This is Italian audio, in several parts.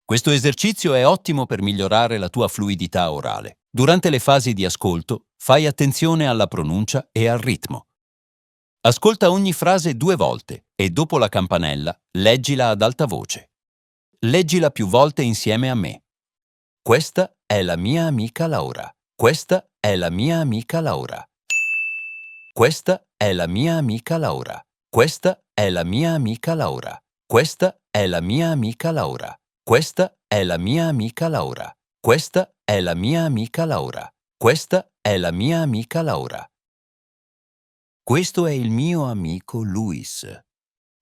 Questo esercizio è ottimo per migliorare la tua fluidità orale. Durante le fasi di ascolto, fai attenzione alla pronuncia e al ritmo. Ascolta ogni frase 2 volte e dopo la campanella leggila ad alta voce. Leggila più volte insieme a me. Questa è la mia amica Laura. Questa è la mia amica Laura. Questa è la mia amica Laura. Questa è la mia amica Laura. Questa è la mia amica Laura. Questa è la mia amica Laura. Questa è la mia amica Laura. Questa è la mia amica Laura. Questo è il mio amico Luis.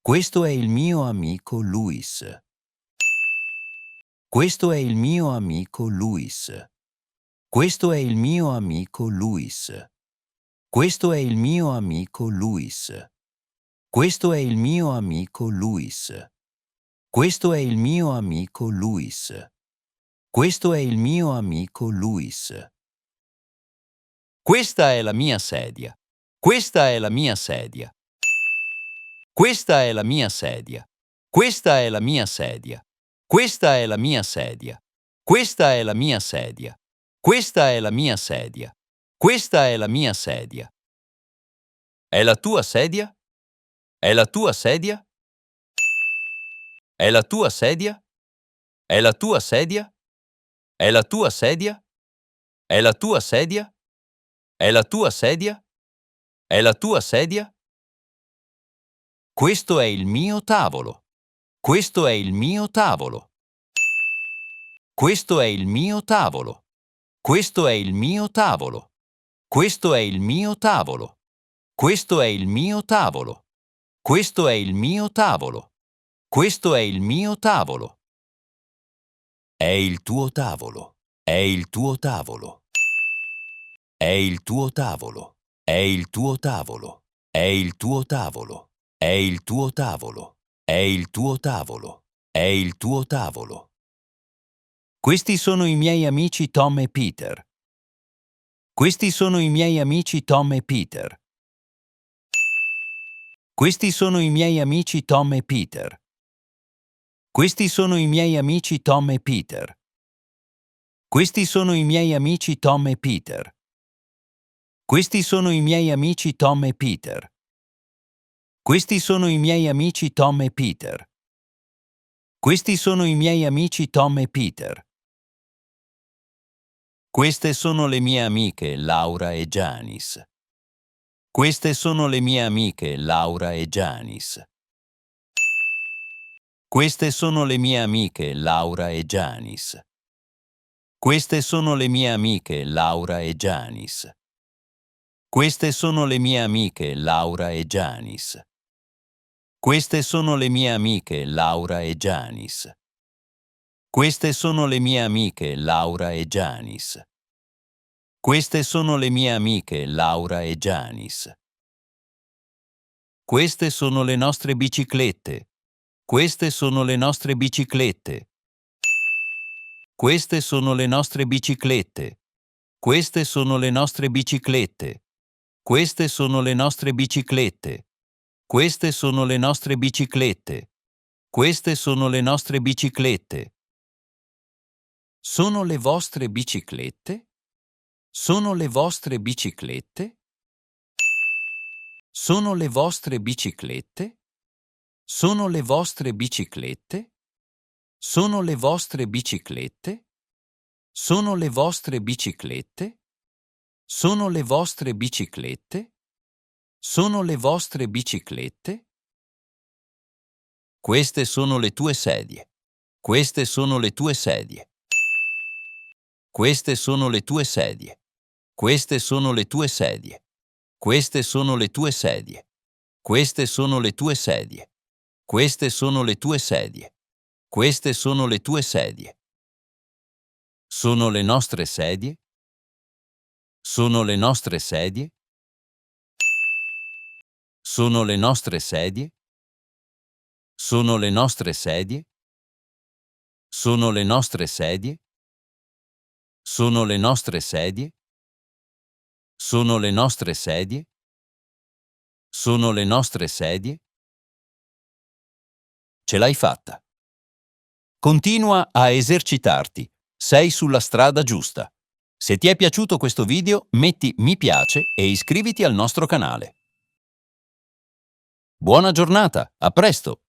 Questo è il mio amico Luis. Questo è il mio amico Luis. Questo è il mio amico Luis. Questo è il mio amico Luis. Questo è il mio amico Luis. Questo è il mio amico Luis. Questo è il mio amico Luis. Questa è la mia sedia. Questa è la mia sedia. Questa è la mia sedia. Questa è la mia sedia. Questa è la mia sedia. Questa è la mia sedia. Questa è la mia sedia. Questa è la mia sedia. È la tua sedia? È la tua sedia? È la tua sedia? È la tua sedia? È la tua sedia? È la tua sedia? È la tua sedia? È la tua sedia? Questo è il mio tavolo. Questo è il mio tavolo. Questo è il mio tavolo. Questo è il mio tavolo. Questo è il mio tavolo. Questo è il mio tavolo. Questo è il mio tavolo. Questo è il mio tavolo. È il tuo tavolo. È il tuo tavolo. È il tuo tavolo. È il tuo tavolo. È il tuo tavolo. È il tuo tavolo. È il tuo tavolo. È il tuo tavolo. Questi sono i miei amici Tom e Peter. Questi sono i miei amici Tom e Peter. Questi sono i miei amici Tom e Peter. Questi sono i miei amici Tom e Peter. Questi sono i miei amici Tom e Peter. Questi sono i miei amici Tom e Peter. Questi sono i miei amici Tom e Peter. Questi sono i miei amici Tom e Peter. Queste sono le mie amiche Laura e Janice. Queste sono le mie amiche Laura e Janice. Queste sono le mie amiche Laura e Janice. Queste sono le mie amiche Laura e Janice. Queste sono le mie amiche Laura e Janice. Queste sono le mie amiche Laura e Janice. Queste sono le mie amiche Laura e Janice. Queste sono le mie amiche Laura e Janice. Queste sono le nostre biciclette. Queste sono le nostre biciclette. Queste sono le nostre biciclette. Queste sono le nostre biciclette. Queste sono le nostre biciclette. Queste sono le nostre biciclette. Queste sono le nostre biciclette. Sono le vostre biciclette? Sono le vostre biciclette? Sono le vostre biciclette? Sono le vostre biciclette? Sono le vostre biciclette? Sono le vostre biciclette? Sono le vostre biciclette? Sono le vostre biciclette? Queste sono le tue sedie. Queste sono le tue sedie. Queste sono le tue sedie. Queste sono le tue sedie. Queste sono le tue sedie. Queste sono le tue sedie. Queste sono le tue sedie. Queste sono le tue sedie. Sono le nostre sedie? Sono le nostre sedie? Sono le nostre sedie? Sono le nostre sedie? Sono le nostre sedie? Sono le nostre sedie? Sono le nostre sedie? Sono le nostre sedie? Ce l'hai fatta! Continua a esercitarti. Sei sulla strada giusta. Se ti è piaciuto questo video, metti mi piace e iscriviti al nostro canale. Buona giornata, a presto!